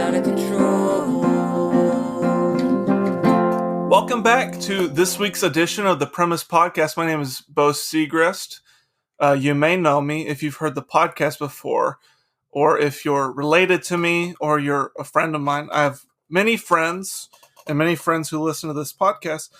out of control. Welcome back to this week's edition of the Premise Podcast. My name is Bo Segrist. You may know me if you've heard the podcast before, or if you're related to me, or you're a friend of mine. I have many friends who listen to this podcast.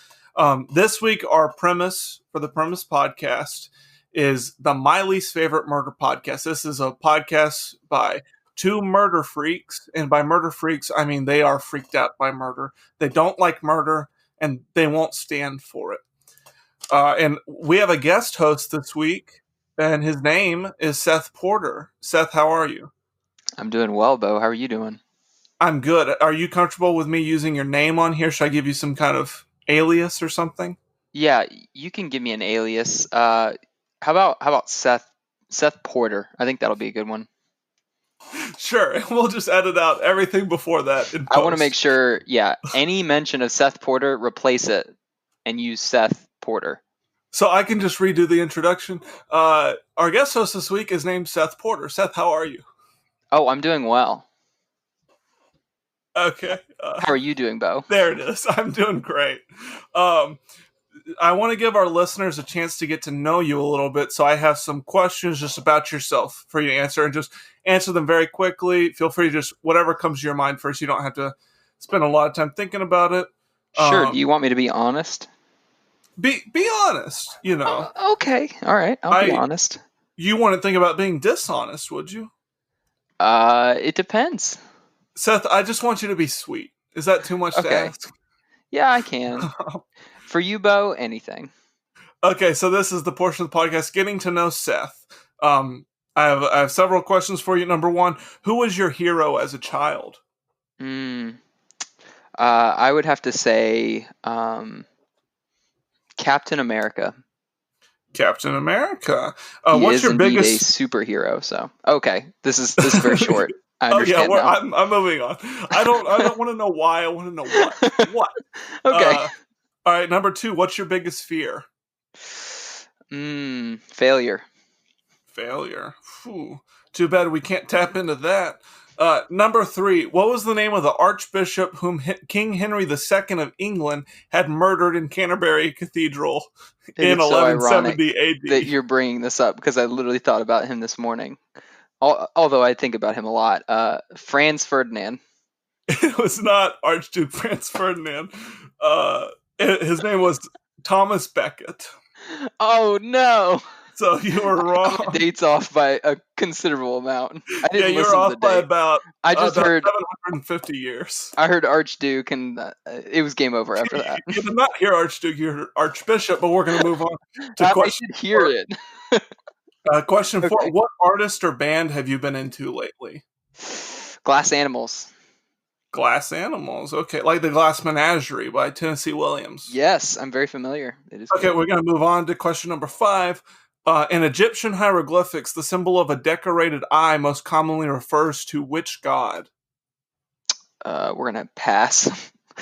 This week, our premise for the Premise Podcast is the My Least Favorite Murder Podcast. This is a podcast by two murder freaks, and by murder freaks, I mean they are freaked out by murder. They don't like murder, and they won't stand for it. And we have a guest host this week, and his name is Seth Porter. Seth, how are you? I'm doing well, Bo. How are you doing? I'm good. Are you comfortable with me using your name on here? Should I give you some kind of alias or something? Yeah, you can give me an alias. How about Seth Porter? I think that'll be a good one. Sure. We'll just edit out everything before that in post. I want to make sure, any mention of Seth Porter, replace it and use Seth Porter. So I can just redo the introduction. Our guest host this week is named Seth Porter. Seth, how are you? Oh, I'm doing well. Okay. How are you doing, Bo? There it is. I'm doing great. I want to give our listeners a chance to get to know you a little bit, so I have some questions just about yourself for you to answer, and just answer them very quickly. Feel free to just whatever comes to your mind first. You don't have to spend a lot of time thinking about it. Sure. Do you want me to be honest? Be honest, you know. Okay. All right. I'll be honest. You wouldn't think about being dishonest, would you? It depends. Seth, I just want you to be sweet. Is that too much to ask? Yeah, I can. For you, Bo, anything. Okay, so this is the portion of the podcast, getting to know Seth. I have several questions for you. Number one, who was your hero as a child? I would have to say Captain America. Captain America. He what's is your indeed biggest a superhero? So okay, this is very short. I understand now. I'm moving on. I don't want to know why. I want to know what. What? Okay. All right. Number two. What's your biggest fear? Failure. Failure. Whew. Too bad we can't tap into that. Number three. What was the name of the archbishop whom King Henry II of England had murdered in Canterbury Cathedral in 1170 AD? That you're bringing this up because I literally thought about him this morning. Although I think about him a lot. Franz Ferdinand. It was not Archduke Franz Ferdinand. His name was Thomas Becket. Oh, no. So you were wrong. My date's off by a considerable amount. I didn't you're listen off to the by date. about, I just about heard 750 years. I heard Archduke, and it was game over after that. You did not hear Archduke, you heard Archbishop, but we're going to move on to I question did hear it. Question four. Okay. What artist or band have you been into lately? Glass Animals. Glass Animals. Okay, like the Glass Menagerie by Tennessee Williams. Yes, I'm very familiar. It is Okay, good. we're going to move on to question number five. In Egyptian hieroglyphics, the symbol of a decorated eye most commonly refers to which god? We're gonna pass.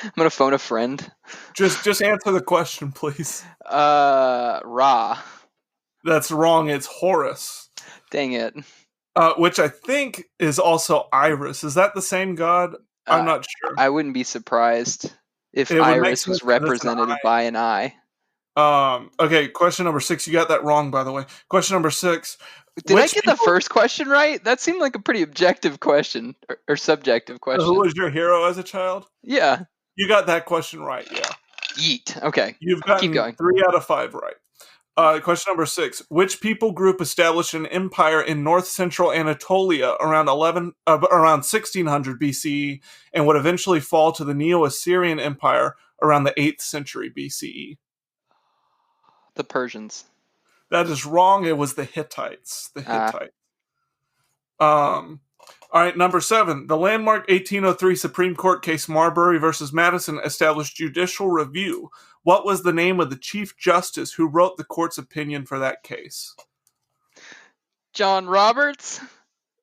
I'm gonna phone a friend. Just answer the question, please. Ra. That's wrong. It's Horus. Dang it. Which I think is also Iris. Is that the same god? I'm not sure. I wouldn't be surprised if It would make Iris sense was 'cause it's an represented eye. by an eye. Okay, question number six. You got that wrong, by the way. Question number six. Did I Which get the first question right? That seemed like a pretty objective question or subjective question. Who was your hero as a child? Yeah. You got that question right, yeah. Yeet. Okay. You've gotten Keep going. 3 out of 5 right. Question number 6. Which people group established an empire in north-central Anatolia around 1600 BCE and would eventually fall to the Neo-Assyrian Empire around the 8th century BCE? The Persians. That is wrong. It was the Hittites. All right, number 7. The landmark 1803 Supreme Court case Marbury versus Madison established judicial review. What was the name of the Chief Justice who wrote the court's opinion for that case? John Roberts?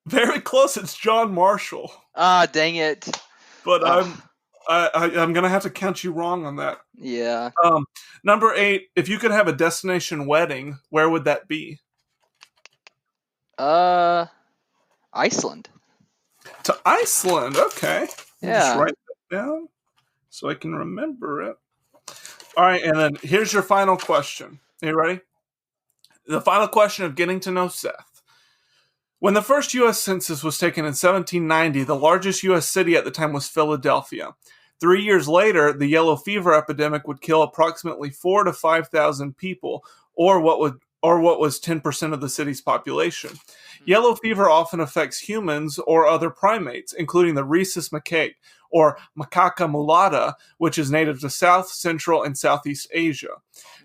Very close. It's John Marshall. Ah, dang it. But I'm going to have to count you wrong on that. Yeah. Number 8. If you could have a destination wedding, where would that be? Iceland. To Iceland. Okay. Let me just Yeah. write that down so I can remember it. All right, and then here's your final question. Are you ready? The final question of getting to know Seth. When the first U.S. Census was taken in 1790, the largest U.S. city at the time was Philadelphia. 3 years later, the yellow fever epidemic would kill approximately 4,000 to 5,000 people, or what was 10% of the city's population. Yellow fever often affects humans or other primates, including the rhesus macaque, or Macaca mulatta, which is native to South, Central, and Southeast Asia.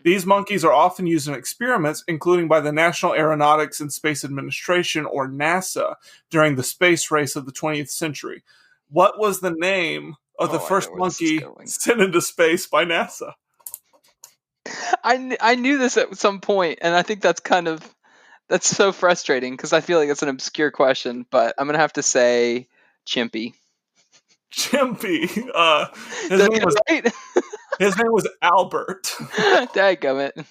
These monkeys are often used in experiments, including by the National Aeronautics and Space Administration, or NASA, during the space race of the 20th century. What was the name of the Oh, I know first where this is monkey going. sent into space by NASA? I knew this at some point, and I think that's so frustrating because I feel like it's an obscure question, but I'm gonna have to say Chimpy. Chimpy. Did I get it right? His name was Albert. Dadgummit.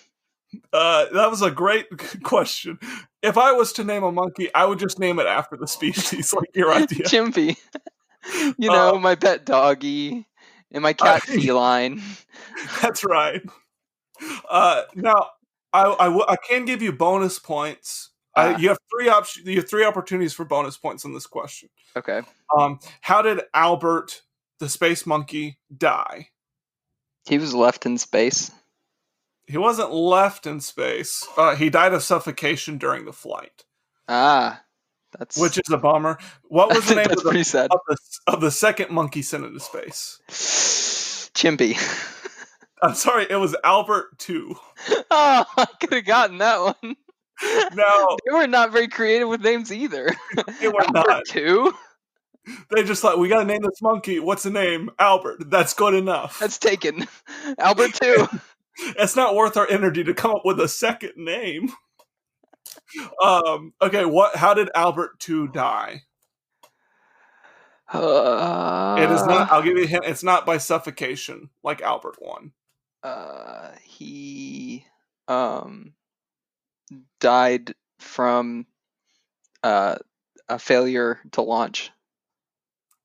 That was a great question. If I was to name a monkey, I would just name it after the species, like your idea. Chimpy. My pet doggy and my cat feline. That's right. Now, I can give you bonus points. You have three options. You have three opportunities for bonus points on this question. Okay. How did Albert, the space monkey, die? He was left in space. He wasn't left in space. He died of suffocation during the flight. Which is a bummer. What was the name pretty sad. of the second monkey sent into space? Chimpy. I'm sorry, it was Albert 2. Oh, I could have gotten that one. No, they were not very creative with names either. They were Albert not. 2? They just thought, we gotta name this monkey. What's the name? Albert. That's good enough. That's taken. Albert 2. It's not worth our energy to come up with a second name. Okay, how did Albert 2 die? It is not. I'll give you a hint. It's not by suffocation like Albert 1. He died from a failure to launch.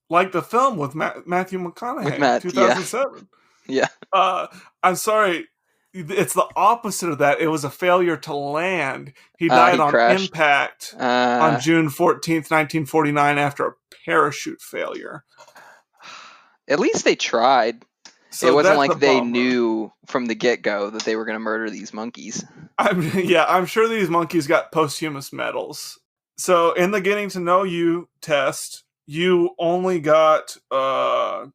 Like the film with Matthew McConaughey, with Matt, 2007. Yeah. I'm sorry. It's the opposite of that. It was a failure to land. He died on crashed. impact on June 14th, 1949 after a parachute failure. At least they tried. So it wasn't like they knew from the get-go that they were going to murder these monkeys. I'm sure these monkeys got posthumous medals. So in the getting to know you test, you only got 4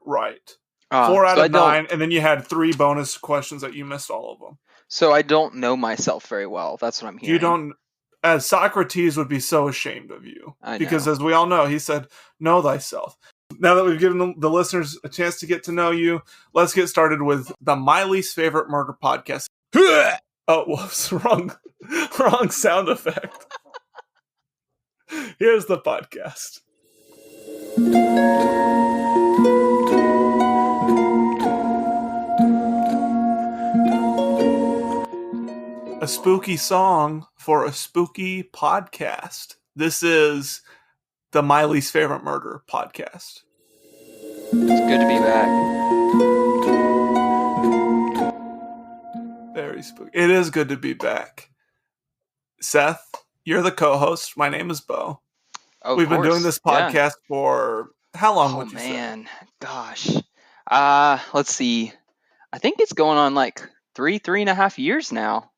right. 4 out of 9, and then you had 3 bonus questions that you missed all of them. So I don't know myself very well. That's what I'm hearing. You don't, as Socrates would be so ashamed of you. Because as we all know, he said, know thyself. Now that we've given the listeners a chance to get to know you, let's get started with the My Least Favorite Murder Podcast. Oh, whoops, wrong sound effect. Here's the podcast. A spooky song for a spooky podcast. This is the My Least Favorite Murder Podcast. It's good to be back. Very spooky. It is good to be back. Seth, you're the co-host. My name is Bo. We've been doing this podcast for how long would you say? Oh, man. Gosh. Let's see. I think it's going on like 3.5 years now.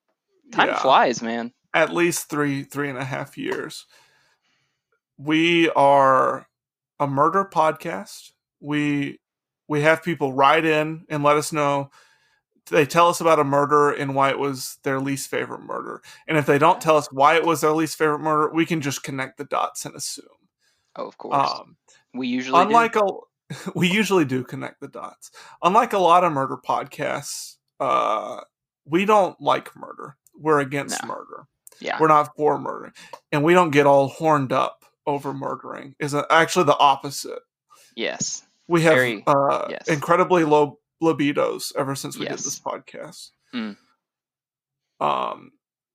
Time flies, man. At least 3.5 years. We are a murder podcast. We have people write in and let us know. They tell us about a murder and why it was their least favorite murder. And if they don't tell us why it was their least favorite murder, we can just connect the dots and assume. Oh, of course. We usually we usually do connect the dots. Unlike a lot of murder podcasts, we don't like murder. We're against murder. Yeah. We're not for murder. And we don't get all horned up over murdering. Is actually the opposite. Yes. We have incredibly low libidos ever since we did this podcast. Mm.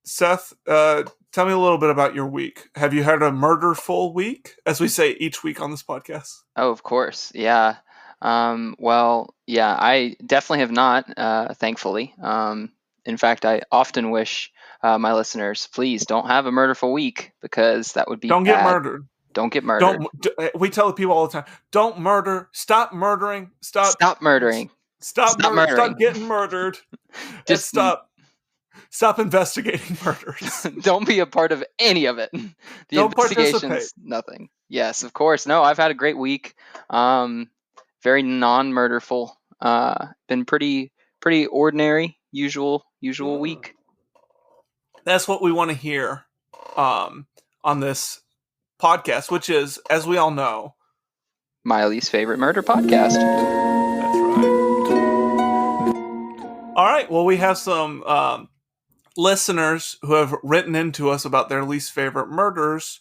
Seth, tell me a little bit about your week. Have you had a murderful week, as we say each week on this podcast? Oh, of course. Yeah. Well, yeah, I definitely have not, thankfully. In fact, I often wish my listeners, please don't have a murderful week because that would be Don't get bad. murdered. Don't get murdered. We tell the people all the time, don't murder. Stop murdering. Stop murdering. Stop murdering. Stop getting murdered. And Just stop investigating murders. don't be a part of any of it. The Don't investigation's participate. nothing. Yes, of course. No, I've had a great week. Very non-murderful. Been pretty ordinary, usual week. That's what we want to hear on this podcast, which is, as we all know, My least favorite murder podcast. That's right. All right. Well, we have some listeners who have written into us about their least favorite murders.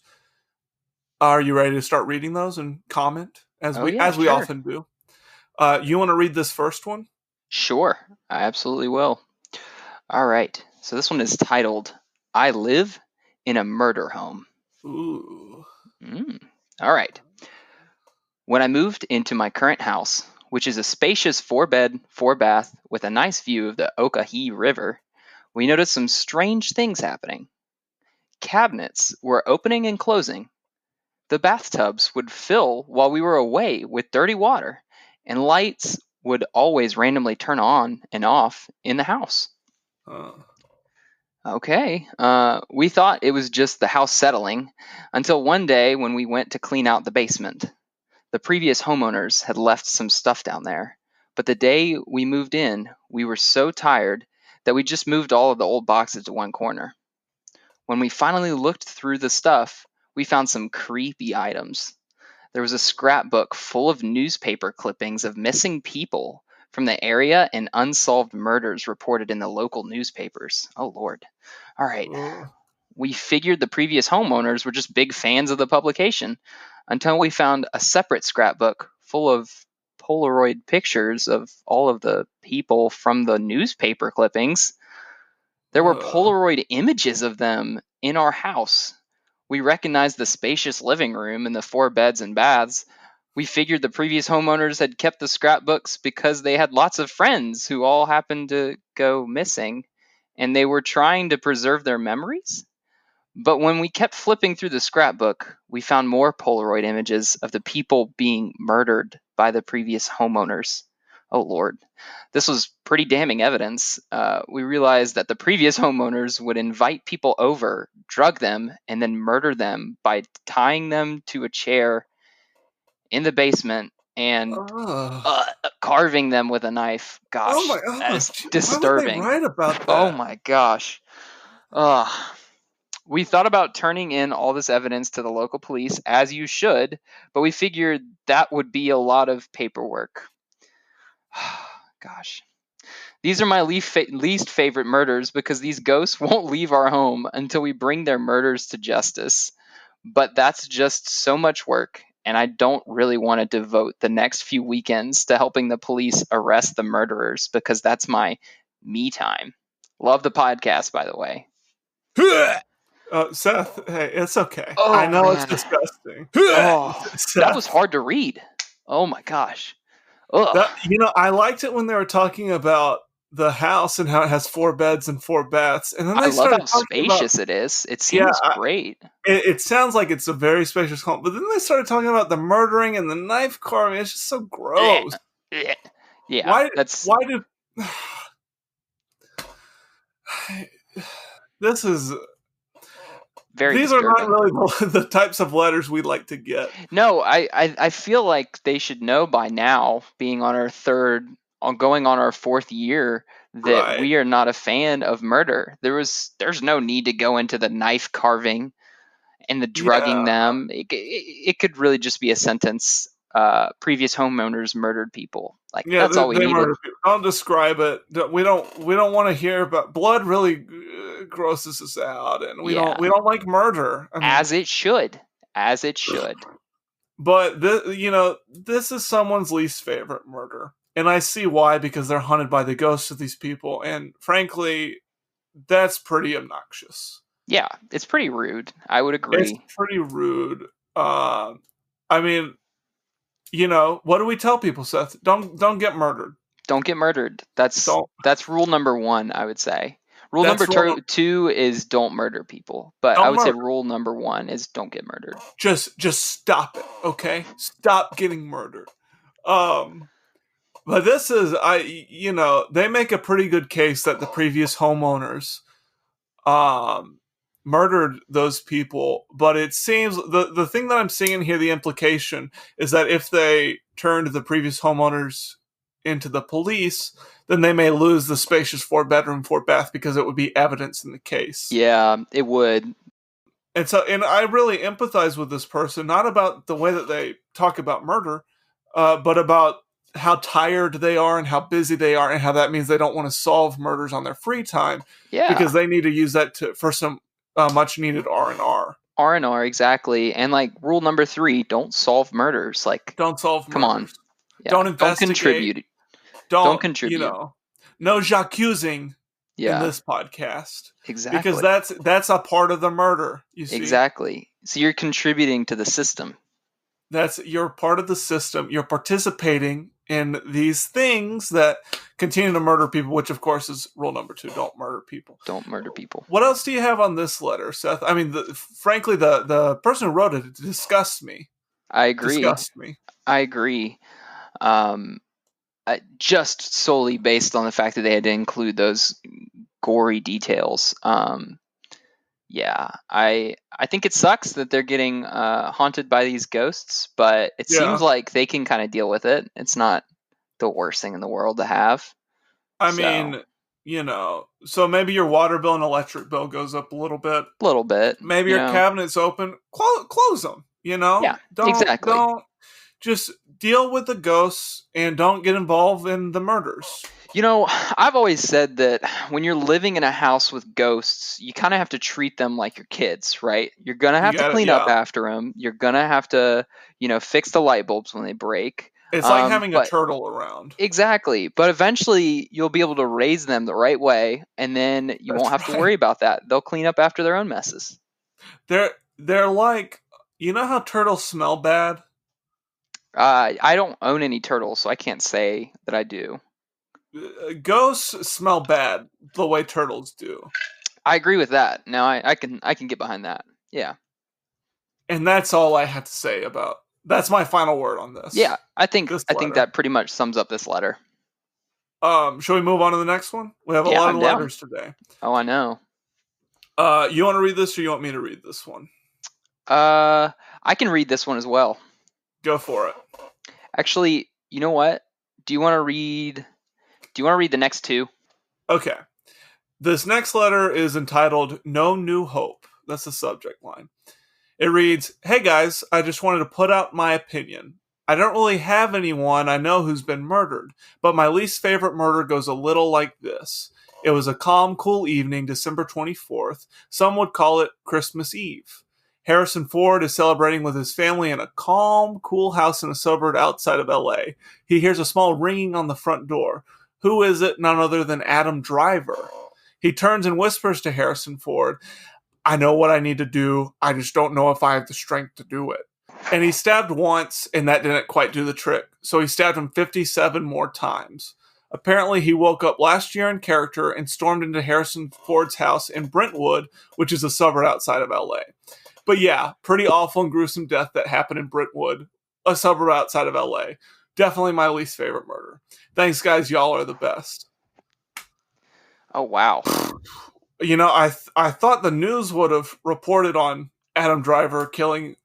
Are you ready to start reading those and comment as we sure. often do? You want to read this first one? Sure, I absolutely will. All right. So this one is titled, I Live in a Murder Home. Ooh. All right. When I moved into my current house, which is a spacious 4-bed, 4-bath with a nice view of the Ocoee River, we noticed some strange things happening. Cabinets were opening and closing. The bathtubs would fill while we were away with dirty water, and lights would always randomly turn on and off in the house. Okay, we thought it was just the house settling until one day when we went to clean out the basement. The previous homeowners had left some stuff down there, but the day we moved in, we were so tired that we just moved all of the old boxes to one corner. When we finally looked through the stuff, we found some creepy items. There was a scrapbook full of newspaper clippings of missing people from the area and unsolved murders reported in the local newspapers. Oh, Lord. All right. We figured the previous homeowners were just big fans of the publication until we found a separate scrapbook full of Polaroid pictures of all of the people from the newspaper clippings. There were Polaroid images of them in our house. We recognized the spacious living room and the 4 beds and baths. We figured the previous homeowners had kept the scrapbooks because they had lots of friends who all happened to go missing, and they were trying to preserve their memories. But when we kept flipping through the scrapbook, we found more Polaroid images of the people being murdered by the previous homeowners. Oh, Lord. This was pretty damning evidence. We realized that the previous homeowners would invite people over, drug them, and then murder them by tying them to a chair in the basement and carving them with a knife. Gosh, that is disturbing. Why would they write about that? Oh, my gosh. We thought about turning in all this evidence to the local police, as you should, but we figured that would be a lot of paperwork. Gosh. These are my least favorite murders because these ghosts won't leave our home until we bring their murders to justice. But that's just so much work, and I don't really want to devote the next few weekends to helping the police arrest the murderers because that's my me time. Love the podcast, by the way. Seth, hey, it's okay. Oh, I know man. it's disgusting. That was hard to read. Oh my gosh. I liked it when they were talking about the house and how it has 4 beds and 4 baths, and then I love how spacious it is. It seems great. It sounds like it's a very spacious home, but then they started talking about the murdering and the knife carving. It's just so gross. Yeah. Why did this is very these disturbing. are not really the types of letters we like to get. No, I feel like they should know by now, being on our going on our 4th year, that we are not a fan of murder. There's no need to go into the knife carving and the drugging them. It could really just be a sentence. Previous homeowners murdered people. That's all we needed. Don't describe it. We don't want to hear about blood. Really grosses us out, and we don't like murder. I mean, as it should. But this is someone's least favorite murder, and I see why, because they're haunted by the ghosts of these people, and frankly, that's pretty obnoxious. Yeah, it's pretty rude. I would It's agree. pretty rude. I mean, what do we tell people, Seth? Don't get murdered. Don't get murdered. That's Don't. that's rule number 1, I would say. Rule number That's wrong. 2 is don't murder people. But I Don't would say murder. rule number 1 is don't get murdered. Just stop it, okay? Stop getting murdered. But this is they make a pretty good case that the previous homeowners murdered those people, but it seems the thing that I'm seeing here, the implication is that if they turned the previous homeowners into the police, then they may lose the spacious 4-bedroom, 4-bath because it would be evidence in the case. Yeah, it would. And I really empathize with this person, not about the way that they talk about murder, but about how tired they are and how busy they are, and how that means they don't want to solve murders on their free time, because they need to use that for some much needed R&R. R&R, exactly. And like rule number 3, don't solve murders. Like, don't solve come murders. on. Yeah. Don't investigate. Don't contribute. Don't contribute. No j'accusing in this podcast. Exactly. Because that's a part of the murder, you see. Exactly. So you're contributing to the system. You're part of the system. You're participating in these things that continue to murder people, which of course is rule number 2. Don't murder people. Don't murder people. What else do you have on this letter, Seth? I mean, frankly, the person who wrote it disgusts me. I agree. Disgusts me. I agree. Just solely based on the fact that they had to include those gory details. Yeah, I think it sucks that they're getting haunted by these ghosts, but it seems like they can kind of deal with it. It's not the worst thing in the world to have. I mean, so maybe your water bill and electric bill goes up a little bit. A little bit. Maybe your cabinet's open. Close them, Yeah, exactly. Don't just deal with the ghosts and don't get involved in the murders. I've always said that when you're living in a house with ghosts, you kind of have to treat them like your kids, right? You're going to have to clean up after them. You're going to have to, fix the light bulbs when they break. It's like having a turtle around. Exactly. But eventually you'll be able to raise them the right way, and then you won't have to worry about that. They'll clean up after their own messes. They're like, how turtles smell bad? I don't own any turtles, so I can't say that I do. Ghosts smell bad the way turtles do. I agree with that. Now I can get behind that. Yeah. And that's all I have to say about. That's my final word on this. Yeah, I think that pretty much sums up this letter. Shall we move on to the next one? We have a lot of letters today. Oh, I know. You want to read this, or you want me to read this one? I can read this one as well. Go for it. Actually, you know what? Do you want to read the next 2? Okay. This next letter is entitled No New Hope. That's the subject line. It reads, "Hey guys, I just wanted to put out my opinion. I don't really have anyone I know who's been murdered, but my least favorite murder goes a little like this. It was a calm, cool evening, December 24th. Some would call it Christmas Eve. Harrison Ford is celebrating with his family in a calm, cool house in a suburb outside of LA. He hears a small ringing on the front door. Who is it? None other than Adam Driver. He turns and whispers to Harrison Ford, 'I know what I need to do. I just don't know if I have the strength to do it.' And he stabbed once, and that didn't quite do the trick. So he stabbed him 57 more times. Apparently, he woke up last year in character and stormed into Harrison Ford's house in Brentwood, which is a suburb outside of LA. But yeah, pretty awful and gruesome death that happened in Brentwood, a suburb outside of LA. Definitely my least favorite murder. Thanks, guys. Y'all are the best." Oh, wow. I thought the news would have reported on Adam Driver killing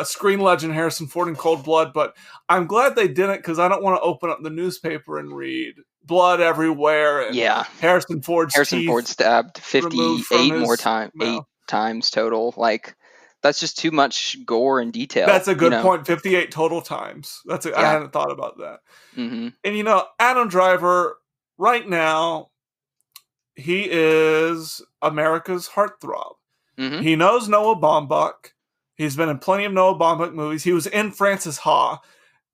screen legend Harrison Ford in cold blood, but I'm glad they didn't, because I don't want to open up the newspaper and read blood everywhere. And Harrison Ford stabbed 58 more times, 8 times total. Like, that's just too much gore and detail. That's a good point. 58 total times. I hadn't thought about that. Mm-hmm. And Adam Driver right now, he is America's heartthrob. Mm-hmm. He knows Noah Baumbach. He's been in plenty of Noah Baumbach movies. He was in Frances Ha.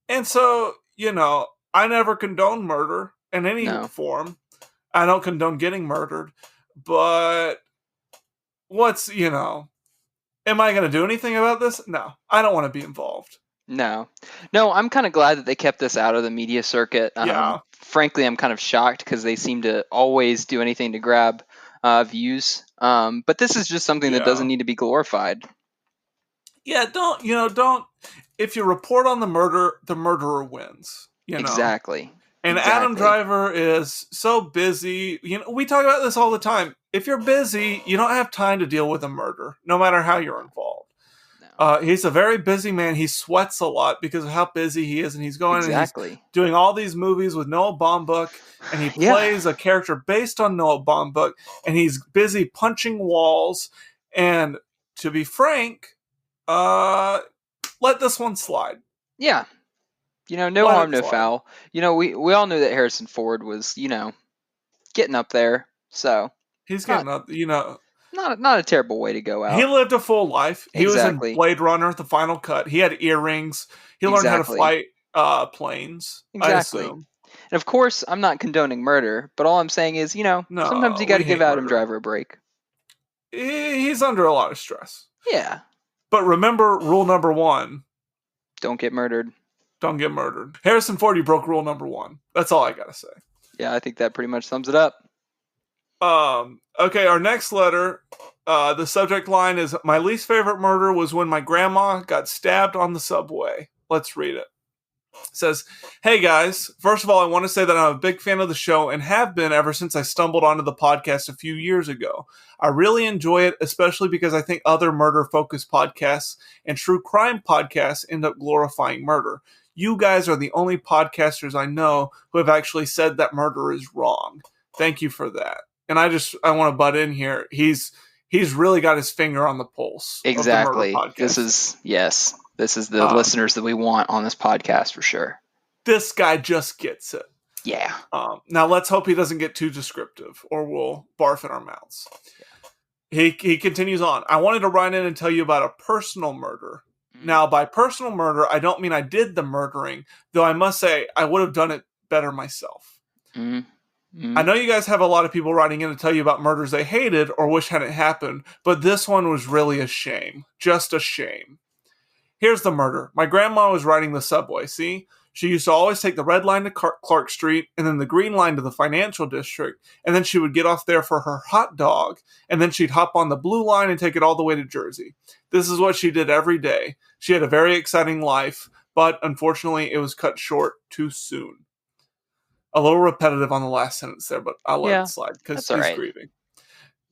And so, I never condone murder in any form. I don't condone getting murdered. But am I going to do anything about this? No, I don't want to be involved. No, I'm kind of glad that they kept this out of the media circuit. Yeah. Frankly, I'm kind of shocked because they seem to always do anything to grab views. But this is just something that doesn't need to be glorified. Yeah, don't. If you report on the murder, the murderer wins. Exactly. And Adam Driver is so busy. We talk about this all the time. If you're busy, you don't have time to deal with a murder, no matter how you're involved. No. He's a very busy man. He sweats a lot because of how busy he is, and he's going and he's doing all these movies with Noah Baumbach, and he plays a character based on Noah Baumbach, and he's busy punching walls. And to be frank, let this one slide. Yeah. No harm, no foul. We all knew that Harrison Ford was, getting up there. So he's getting up, Not a terrible way to go out. He lived a full life. He was in Blade Runner, The Final Cut. He had earrings. He learned how to fly planes. Exactly. And of course, I'm not condoning murder, but all I'm saying is, sometimes you got to give Adam Driver a break. He's under a lot of stress. Yeah. But remember rule number 1. Don't get murdered. Don't get murdered. Harrison Ford, you broke rule number 1. That's all I got to say. Yeah, I think that pretty much sums it up. Okay, our next letter, the subject line is, my least favorite murder was when my grandma got stabbed on the subway. Let's read it. It says, hey guys, first of all, I want to say that I'm a big fan of the show and have been ever since I stumbled onto the podcast a few years ago. I really enjoy it, especially because I think other murder-focused podcasts and true crime podcasts end up glorifying murder. You guys are the only podcasters I know who have actually said that murder is wrong. Thank you for that. And I want to butt in here. He's really got his finger on the pulse. Exactly. Of the This is the listeners that we want on this podcast for sure. This guy just gets it. Yeah. Now let's hope he doesn't get too descriptive, or we'll barf in our mouths. He continues on. I wanted to write in and tell you about a personal murder. Now, by personal murder, I don't mean I did the murdering, though I must say I would have done it better myself. I know you guys have a lot of people writing in to tell you about murders they hated or wish hadn't happened, but this one was really a shame. Just a shame. Here's the murder. My grandma was riding the subway, see? She used to always take the red line to Clark Street and then the green line to the financial district, and then she would get off there for her hot dog, and then she'd hop on the blue line and take it all the way to Jersey. This is what she did every day. She had a very exciting life, but unfortunately it was cut short too soon. A little repetitive on the last sentence there, but I'll let it slide because he's grieving.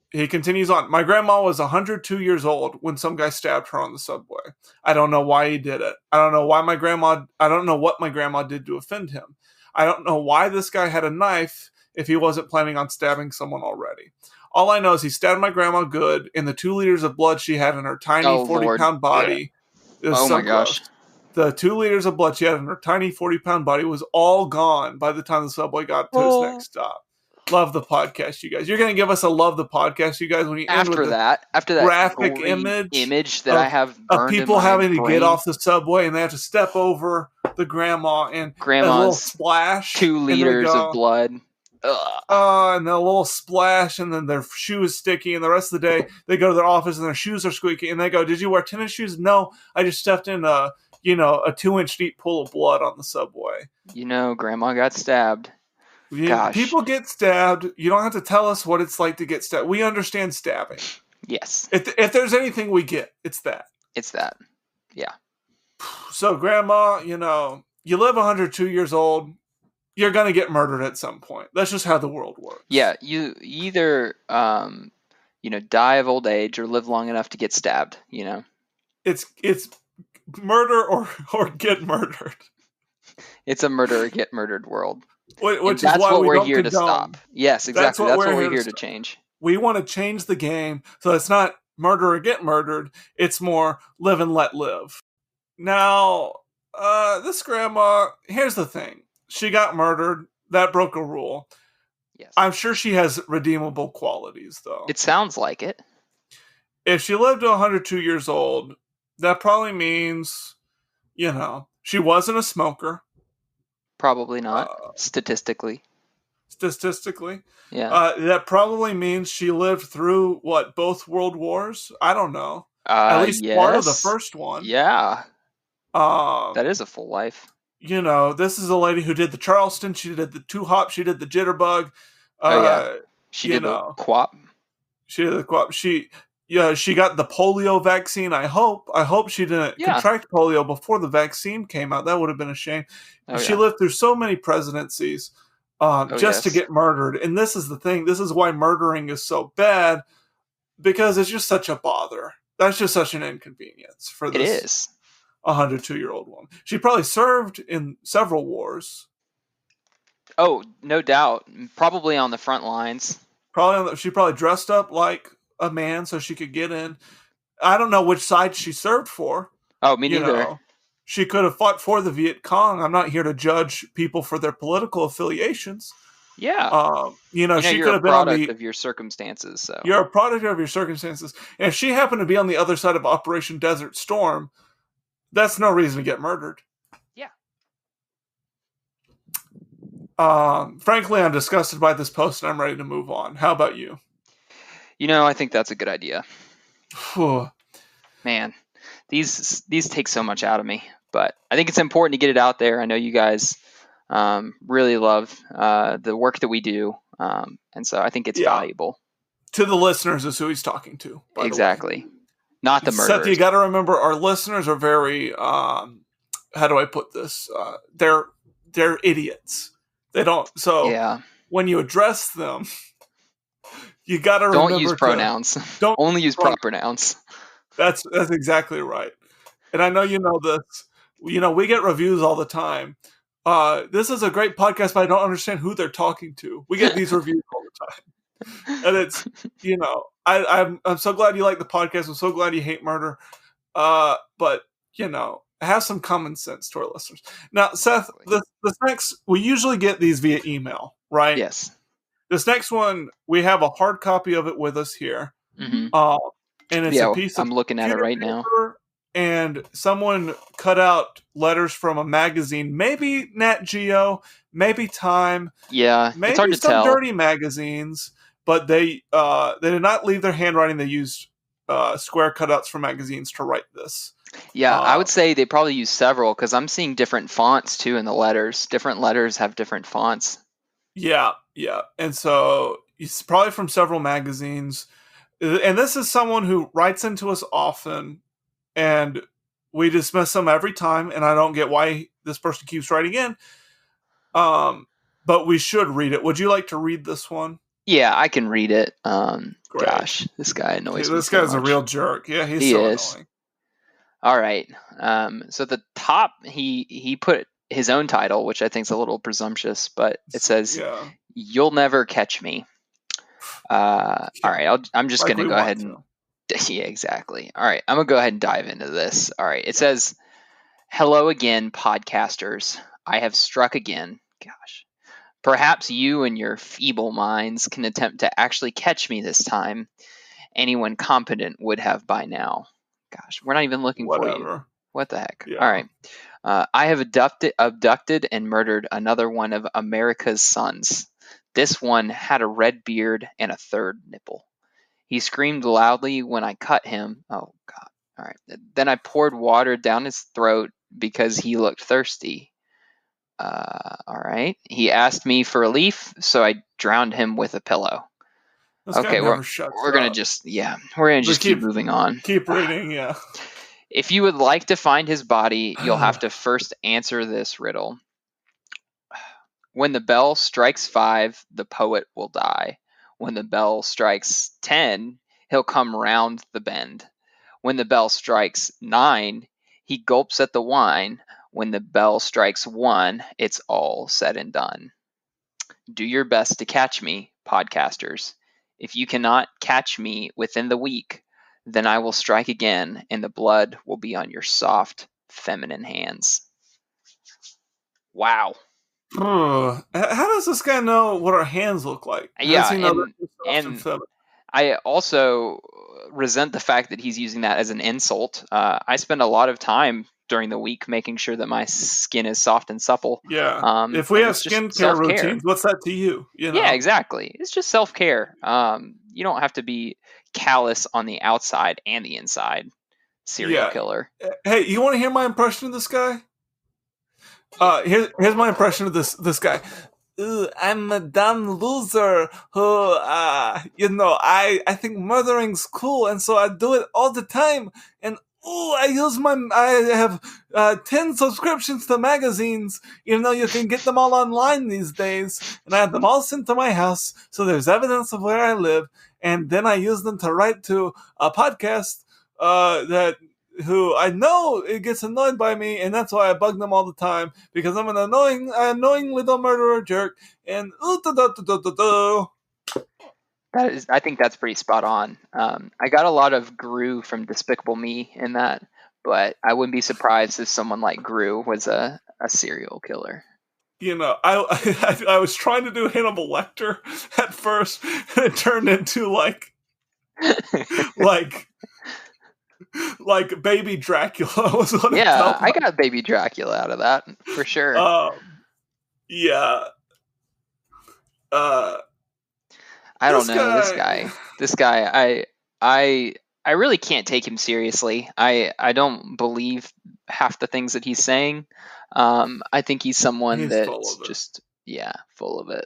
He continues on. My grandma was 102 years old when some guy stabbed her on the subway. I don't know why he did it. I don't know what my grandma did to offend him. I don't know why this guy had a knife if he wasn't planning on stabbing someone already. All I know is he stabbed my grandma good, and the 2 liters of blood she had in her tiny 40-pound body. Oh my gosh. The 2 liters of blood she had in her tiny 40-pound body was all gone by the time the subway got to its next stop. Love the podcast, you guys. You're going to give us a love the podcast, you guys, when you end with that graphic image that I have burned of people having to get off the subway and they have to step over the grandma's a little splash, 2 liters of blood. And a little splash, and then their shoe is sticky, and the rest of the day they go to their office and their shoes are squeaky, and they go, "Did you wear tennis shoes?" No, I just stepped in a 2-inch deep pool of blood on the subway. Grandma got stabbed. Gosh. People get stabbed. You don't have to tell us what it's like to get stabbed. We understand stabbing. Yes. If there's anything we get, it's that. It's that. Yeah. So, Grandma, you live 102 years old. You're going to get murdered at some point. That's just how the world works. Yeah. You either, die of old age or live long enough to get stabbed, It's murder or get murdered. It's a murder or get murdered world. Which that's is why what we're don't here condone. To stop. Yes, exactly. That's what we're here to change. We want to change the game so it's not murder or get murdered. It's more live and let live. Now, this grandma, here's the thing. She got murdered. That broke a rule. Yes. I'm sure she has redeemable qualities, though. It sounds like it. If she lived to 102 years old, that probably means, she wasn't a smoker. Probably not, statistically. statistically. Yeah. That probably means she lived through both World Wars? I don't know. At least part of the Yes. first one. Yeah. That Um, is a full life. this is a lady who did the Charleston. She did the two hop. She did the jitterbug. Oh yeah. Uh, She you did the know, quap. she did the co-op. She got the polio vaccine. I hope she didn't Yeah. contract polio before the vaccine came out. That would have been a shame. Oh She yeah. lived through so many presidencies, just to Yes. get murdered. And this is the thing. This is why murdering is so bad, because it's just such a bother. That's just such an inconvenience for It this is. 102-year-old woman. She probably served in several wars. Oh, no doubt. Probably on the front lines. She probably dressed up like a man so she could get in. I don't know which side she served for. Oh, me neither. She could have fought for the Viet Cong. I'm not here to judge people for their political affiliations. Yeah. She You're could a have been on product the. of your circumstances, so. You're a product of your circumstances. And if she happened to be on the other side of Operation Desert Storm, that's no reason to get murdered. Yeah. Frankly, I'm disgusted by this post and I'm ready to move on. How about you? I think that's a good idea. Man, these take so much out of me, but I think it's important to get it out there. I know you guys really love the work that we do, and so I think it's valuable. To the listeners is who he's talking to. By exactly, the way. Not the murderers. Seth, you got to remember, our listeners are very. How do I put this? They're idiots. They don't. So when you address them, you got to remember. Don't use pronouns. Don't only use proper nouns. That's exactly right. And I know you know this. We get reviews all the time. This is a great podcast, but I don't understand who they're talking to. We get these reviews all the time. And it's, I'm so glad you like the podcast. I'm so glad you hate murder. But, have some common sense to our listeners. Now, Seth, this next, we usually get these via email, right? Yes. This next one, we have a hard copy of it with us here. Mm-hmm. And it's a piece of I'm looking at it right now. And someone cut out letters from a magazine, maybe Nat Geo, maybe Time. Yeah, maybe it's hard to some tell. Dirty magazines, but they did not leave their handwriting. They used square cutouts from magazines to write this. Yeah, I would say they probably use several, because I'm seeing different fonts too in the letters. Different letters have different fonts. Yeah. And so it's probably from several magazines. And this is someone who writes into us often, and we dismiss them every time, and I don't get why this person keeps writing in. But we should read it. Would you like to read this one? Yeah, I can read it. Gosh, this guy annoys me. This guy's a real jerk. Yeah, he is. Annoying. All right. So at the top, he put his own title, which I think is a little presumptuous, but it says, "You'll never catch me." All right, I'm just going to go ahead and... Yeah, exactly. All right, I'm going to go ahead and dive into this. All right, it says, "Hello again, podcasters. I have struck again." Gosh. "Perhaps you and your feeble minds can attempt to actually catch me this time. Anyone competent would have by now." Gosh, we're not even looking for you. What the heck? Yeah. All right. "I have abducted and murdered another one of America's sons. This one had a red beard and a third nipple. He screamed loudly when I cut him." Oh, God. All right. "Then I poured water down his throat because he looked thirsty. All right. He asked me for a leaf, so I drowned him with a pillow." Okay, we're gonna just keep moving on. Keep reading, yeah. "If you would like to find his body, you'll have to first answer this riddle. When the bell strikes 5, the poet will die. When the bell strikes 10, he'll come round the bend. When the bell strikes 9, he gulps at the wine. When the bell strikes 1, it's all said and done. Do your best to catch me, podcasters. If you cannot catch me within the week, then I will strike again, and the blood will be on your soft, feminine hands." Wow. How does this guy know what our hands look like? And I also resent the fact that he's using that as an insult. I spend a lot of time during the week, making sure that my skin is soft and supple. Yeah. If we And have it's just skincare self-care. routines, what's that to you? You Yeah, know? exactly. It's just self-care. You don't have to be callous on the outside and the inside. Serial Yeah. killer. Hey, you want to hear my impression of this guy? Here's my impression of this guy. I'm a dumb loser who, I think murdering's cool, and so I do it all the time. And I have 10 subscriptions to magazines, even though you can get them all online these days. And I have them all sent to my house, so there's evidence of where I live. And then I use them to write to a podcast who I know it gets annoyed by me, and that's why I bug them all the time, because I'm an annoying little murderer jerk. And I think that's pretty spot on. I got a lot of Gru from Despicable Me in that, but I wouldn't be surprised if someone like Gru was a serial killer. I was trying to do Hannibal Lecter at first, and it turned into like Baby Dracula was what it Yeah, felt I like. got Baby Dracula out of that for sure. Yeah. I don't know this guy. I really can't take him seriously. I don't believe half the things that he's saying. I think he's someone He's that's full of it. just full of it.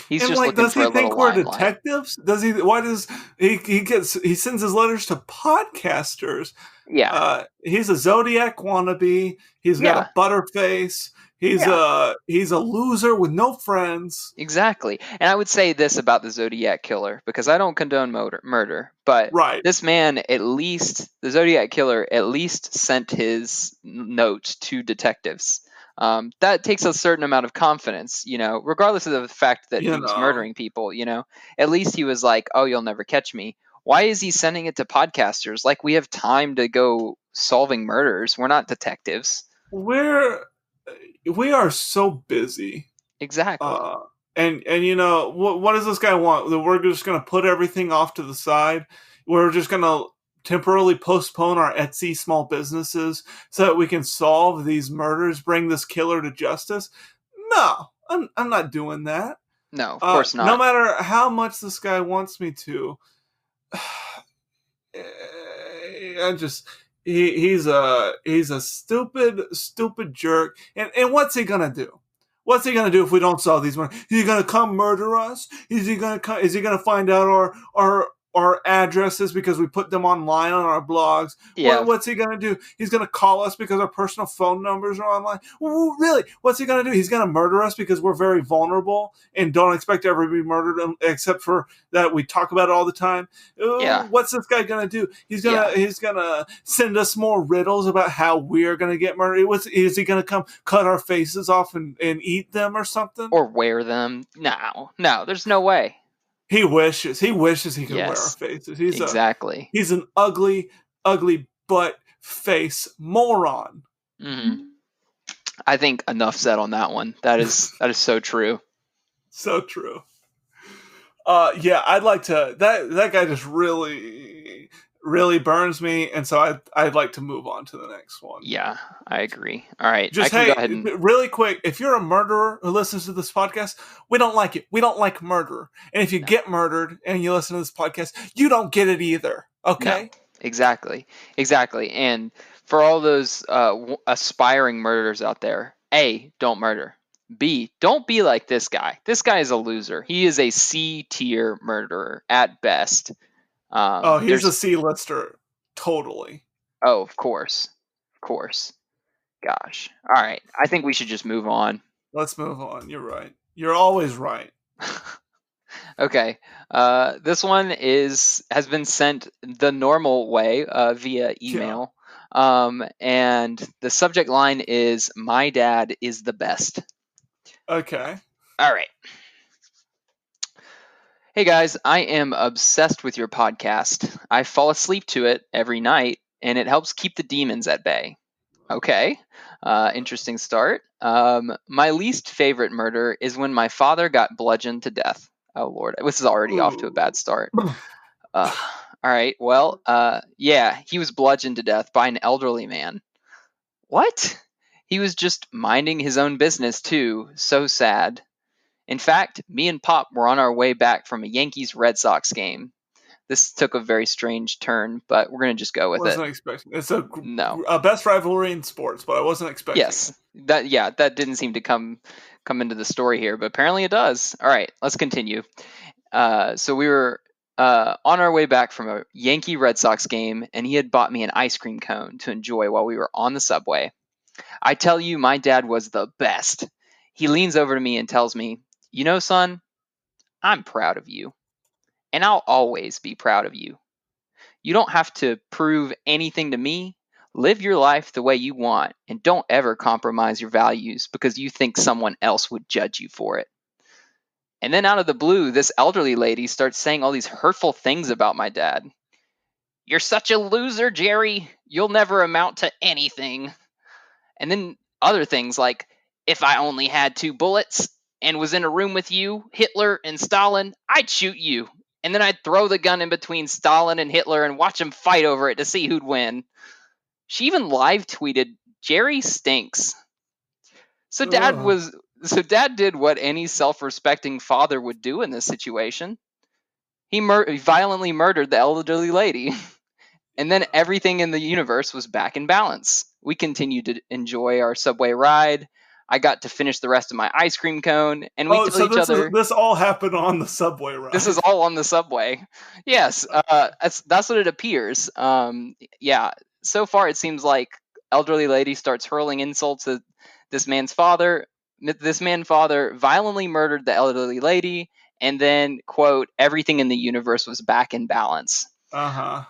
He's And just looking does for he a little think we're limelight. detectives? Does he? Why does he sends his letters to podcasters? Yeah. He's a Zodiac wannabe. He's got a butterface. He's a loser with no friends. Exactly. And I would say this about the Zodiac Killer, because I don't condone murder, but this man, the Zodiac Killer, at least sent his note to detectives. That takes a certain amount of confidence, regardless of the fact that he was murdering people, at least he was like, oh, you'll never catch me. Why is he sending it to podcasters? Like, we have time to go solving murders. We're not detectives. We are so busy. Exactly. And what does this guy want? That we're just going to put everything off to the side. We're just going to temporarily postpone our Etsy small businesses so that we can solve these murders, bring this killer to justice. No, I'm not doing that. No, of course not. No matter how much this guy wants me to, he's a stupid jerk. And what's he gonna do? What's he gonna do if we don't solve these murders? Is he gonna come murder us? Is he gonna find out our addresses because we put them online on our blogs? Yeah. What's he gonna do? He's gonna call us because our personal phone numbers are online? Really? What's he gonna do? He's gonna murder us because we're very vulnerable and don't expect to ever be murdered, except for that we talk about it all the time. What's this guy gonna do? He's gonna send us more riddles about how we're gonna get murdered. Is he gonna come cut our faces off and eat them or something? Or wear them? No, there's no way. He wishes he could wear our faces. He's an ugly butt face moron. Mm-hmm. I think enough said on that one. That is so true. So true. I'd like to. That guy just really burns me, and so I'd like to move on to the next one. Yeah, I agree. All right, just go ahead and... really quick. If you're a murderer who listens to this podcast, we don't like it. We don't like murder, and if you get murdered and you listen to this podcast, you don't get it either. Okay? No, exactly. And for all those aspiring murderers out there, A, don't murder. B, don't be like this guy. This guy is a loser. He is a C-tier murderer at best. He's a C-lister. Totally. Oh, of course. Gosh. All right. I think we should just move on. Let's move on. You're right. You're always right. Okay. This one has been sent the normal way via email. Yeah. And the subject line is, "My dad is the best." Okay. All right. Hey guys, I am obsessed with your podcast. I fall asleep to it every night, and it helps keep the demons at bay. Okay. Interesting start. My least favorite murder is when my father got bludgeoned to death. Oh Lord, this is already off to a bad start. All right. Well, he was bludgeoned to death by an elderly man. What? He was just minding his own business, too. So sad. In fact, me and Pop were on our way back from a Yankees Red Sox game. This took a very strange turn, but we're going to just go with it. Wasn't expecting. It's No. a best rivalry in sports, but I wasn't expecting Yes. it. That didn't seem to come into the story here, but apparently it does. All right, let's continue. So we were on our way back from a Yankee Red Sox game, and he had bought me an ice cream cone to enjoy while we were on the subway. I tell you, my dad was the best. He leans over to me and tells me, "You know, son, I'm proud of you, and I'll always be proud of you. You don't have to prove anything to me. Live your life the way you want, and don't ever compromise your values because you think someone else would judge you for it." And then out of the blue, this elderly lady starts saying all these hurtful things about my dad. "You're such a loser, Jerry. You'll never amount to anything." And then other things like, "If I only had 2 bullets and was in a room with you, Hitler, and Stalin, I'd shoot you. And then I'd throw the gun in between Stalin and Hitler and watch them fight over it to see who'd win." She even live tweeted, "Jerry stinks." So Ugh. dad did what any self-respecting father would do in this situation. He violently murdered the elderly lady. And then everything in the universe was back in balance. We continued to enjoy our subway ride. I got to finish the rest of my ice cream cone, and we Oh, tell so each other, this all happened on the subway ride. this is all on the subway. Yes, that's what it appears. Yeah, so far it seems like elderly lady starts hurling insults at this man's father. This man's father violently murdered the elderly lady, and then, quote, "everything in the universe was back in balance." Uh-huh.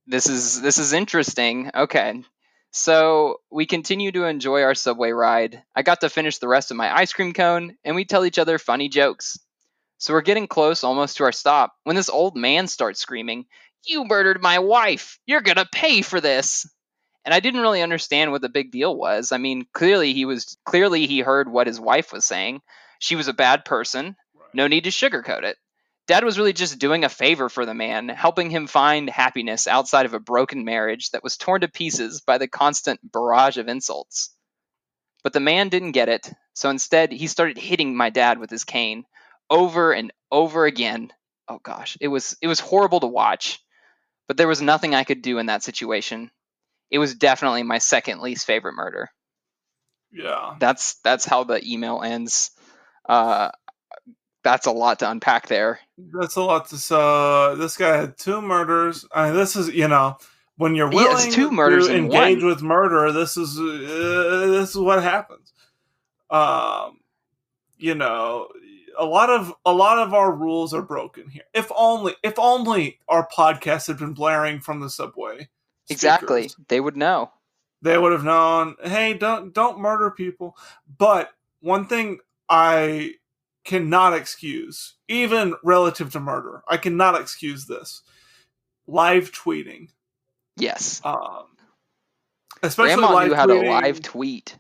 This is interesting. Okay. So we continue to enjoy our subway ride. I got to finish the rest of my ice cream cone, and we tell each other funny jokes. So we're getting close almost to our stop when this old man starts screaming, "You murdered my wife! You're gonna pay for this!" And I didn't really understand what the big deal was. I mean, clearly he heard what his wife was saying. She was a bad person. No need to sugarcoat it. Dad was really just doing a favor for the man, helping him find happiness outside of a broken marriage that was torn to pieces by the constant barrage of insults. But the man didn't get it, so instead he started hitting my dad with his cane over and over again. Oh gosh, it was horrible to watch, but there was nothing I could do in that situation. It was definitely my second least favorite murder. Yeah. That's how the email ends. That's a lot to unpack there. That's a lot to this guy had 2 murders. I mean, this is, when you're He has willing 2 murders to in engage one. with murder, this is what happens. You know, a lot of our rules are broken here. If only our podcast had been blaring from the subway Exactly. speakers, They would know. they would have known, hey, don't murder people. But one thing I cannot excuse, even relative to murder, I cannot excuse this: live tweeting. Yes. Especially Grandma live knew how to live tweeting. tweet.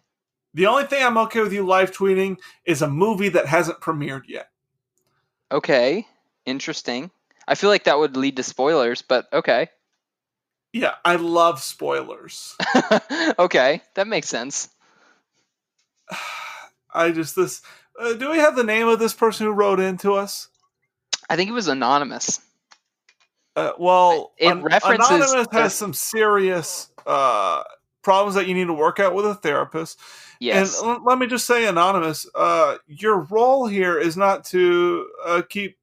The only thing I'm okay with you live tweeting is a movie that hasn't premiered yet. Okay. Interesting. I feel like that would lead to spoilers, but okay. Yeah, I love spoilers. Okay, that makes sense. Do we have the name of this person who wrote into us? I think it was anonymous. It references Anonymous has some serious problems that you need to work out with a therapist. Yes. And let me just say, Anonymous, your role here is not to keep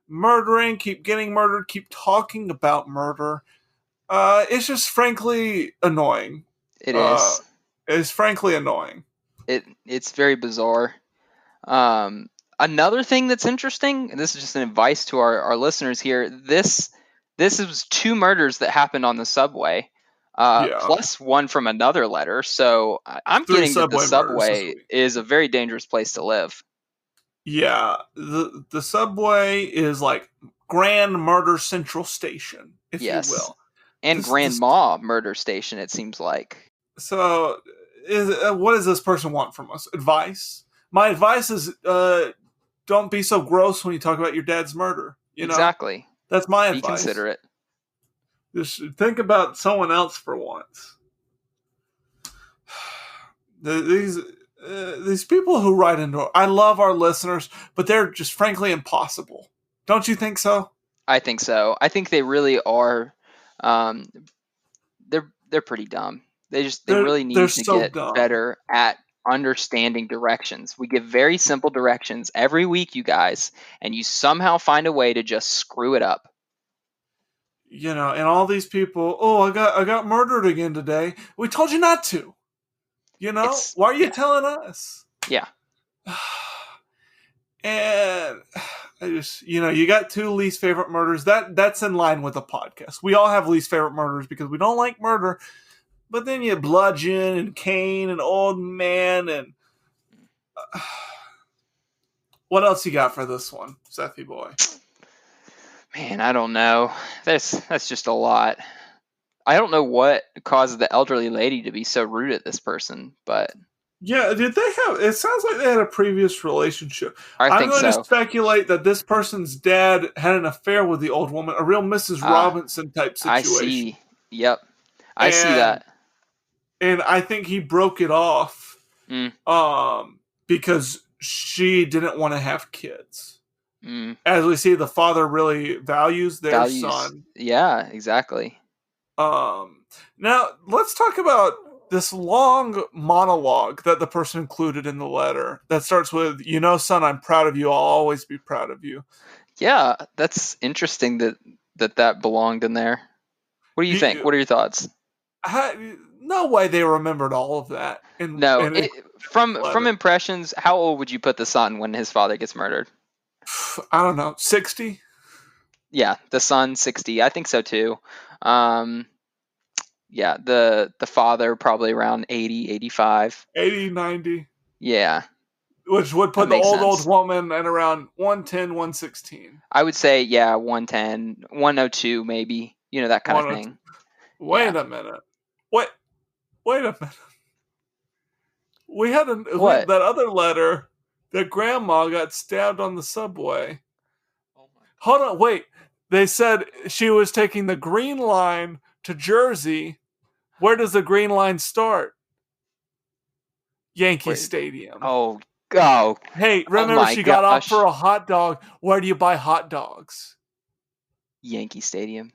murdering, keep getting murdered, keep talking about murder. It's just frankly annoying. It is. It's frankly annoying. It's very bizarre. Another thing that's interesting, and this is just an advice to our listeners here. This was 2 murders that happened on the subway, plus one from another letter. So I'm 3 getting that the subway week. is a very dangerous place to live. Yeah, the subway is like Grand Murder Central Station, if you will. And Grandma Murder Station, it seems like. So, what does this person want from us? Advice? My advice is don't be so gross when you talk about your dad's murder. Exactly. That's my Be advice. considerate. Just think about someone else for once. These people who write into, I love our listeners, but they're just frankly impossible. Don't you think so? I think so. I think they really are. Um, they're pretty dumb. They really They're need to so get dumb. better at understanding directions. We give very simple directions every week, you guys, and you somehow find a way to just screw it up. And all these people, oh, I got murdered again today. We told you not to. Why are you telling us? Yeah. And I just, you got 2 least favorite murders. That's in line with the podcast. We all have least favorite murders because we don't like murder. But then you Bludgeon and Kane and Old Man and what else you got for this one, Sethy boy? Man, I don't know. That's just a lot. I don't know what caused the elderly lady to be so rude at this person, but yeah, did they have? It sounds like they had a previous relationship. I'm going to speculate that this person's dad had an affair with the old woman, a real Mrs. Robinson type situation. I see. Yep, I see that. And I think he broke it off, because she didn't want to have kids. As we see, the father really values their son. Yeah, exactly. Now let's talk about this long monologue that the person included in the letter that starts with, son, I'm proud of you. I'll always be proud of you. Yeah, that's interesting that belonged in there. What do you think? What are your thoughts? No way they remembered all of that. From impressions, how old would you put the son when his father gets murdered? I don't know, 60? Yeah, the son 60. I think so too. Yeah, the father probably around 80, 85. 80, 90. Yeah. Which would put the old woman at around 110, 116. I would say, 110, 102 maybe. That kind of thing. Wait a minute. Wait a minute. We had that other letter that grandma got stabbed on the subway. Hold on, wait. They said she was taking the Green Line to Jersey. Where does the Green Line start? Yankee Stadium. Oh, go. Hey, remember she got off for a hot dog. Where do you buy hot dogs? Yankee Stadium.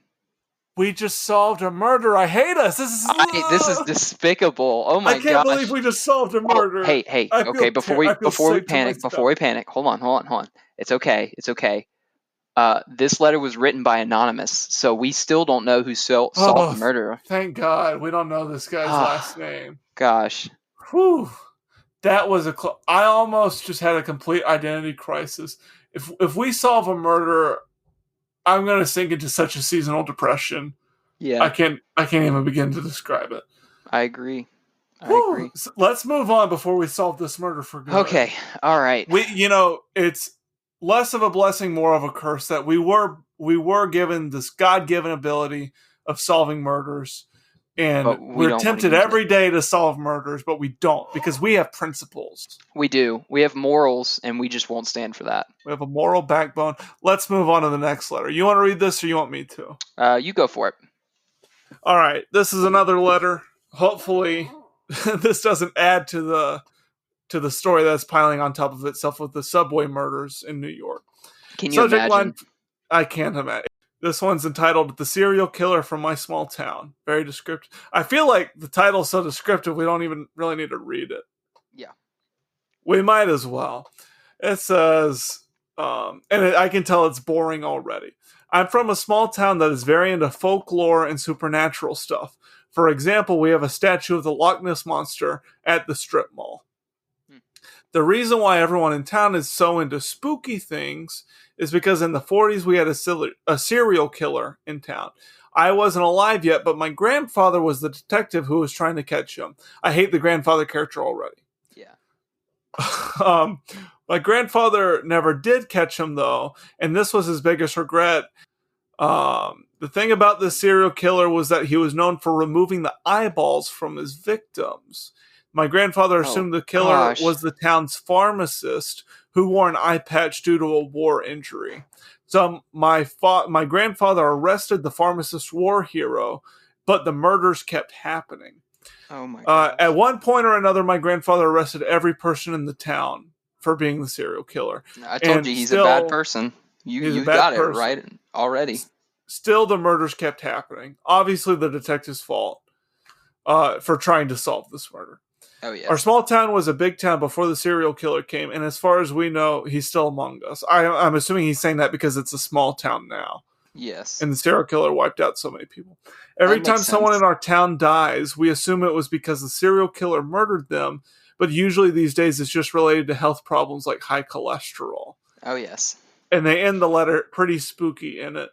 We just solved a murder. I hate us. This is despicable. Oh my gosh. I can't believe we just solved a murder. Oh, hey. Okay, before we panic, hold on. It's okay. This letter was written by anonymous, so we still don't know who solved the murder. Thank God, we don't know this guy's last name. Gosh. Whew. That was I almost just had a complete identity crisis. If we solve a murder, I'm going to sink into such a seasonal depression. Yeah. I can't even begin to describe it. I agree. So let's move on before we solve this murder for good. Okay. All right. It's less of a blessing, more of a curse that we were given this God-given ability of solving murders. And we're tempted every day to solve murders, but we don't, because we have principles. We do. We have morals, and we just won't stand for that. We have a moral backbone. Let's move on to the next letter. You want to read this, or you want me to? You go for it. All right. This is another letter. Hopefully, this doesn't add to the story that's piling on top of itself with the subway murders in New York. Can you imagine? I can't imagine. This one's entitled "The Serial Killer from My Small Town." Very descriptive. I feel like the title's so descriptive we don't even really need to read it. Yeah. We might as well. It says, I can tell it's boring already. I'm from a small town that is very into folklore and supernatural stuff. For example, we have a statue of the Loch Ness Monster at the strip mall. The reason why everyone in town is so into spooky things is because in the 40s we had a serial killer in town. I wasn't alive yet, but my grandfather was the detective who was trying to catch him. I hate the grandfather character already. Yeah. My grandfather never did catch him, though, and this was his biggest regret. The thing about this serial killer was that he was known for removing the eyeballs from his victims. My grandfather assumed the killer was the town's pharmacist who wore an eye patch due to a war injury. So my grandfather arrested the pharmacist war hero, but the murders kept happening. Oh my gosh. At one point or another, my grandfather arrested every person in the town for being the serial killer. I told you And he's a bad still, person. he's a You bad got it person. right already. Still, the murders kept happening. Obviously, the detective's fault for trying to solve this murder. Oh yes. Our small town was a big town before the serial killer came, and as far as we know, he's still among us. I'm assuming he's saying that because it's a small town now. Yes. And the serial killer wiped out so many people. Every That time makes someone sense. in our town dies, we assume it was because the serial killer murdered them, but usually these days it's just related to health problems like high cholesterol. Oh yes. And they end the letter pretty spooky in it.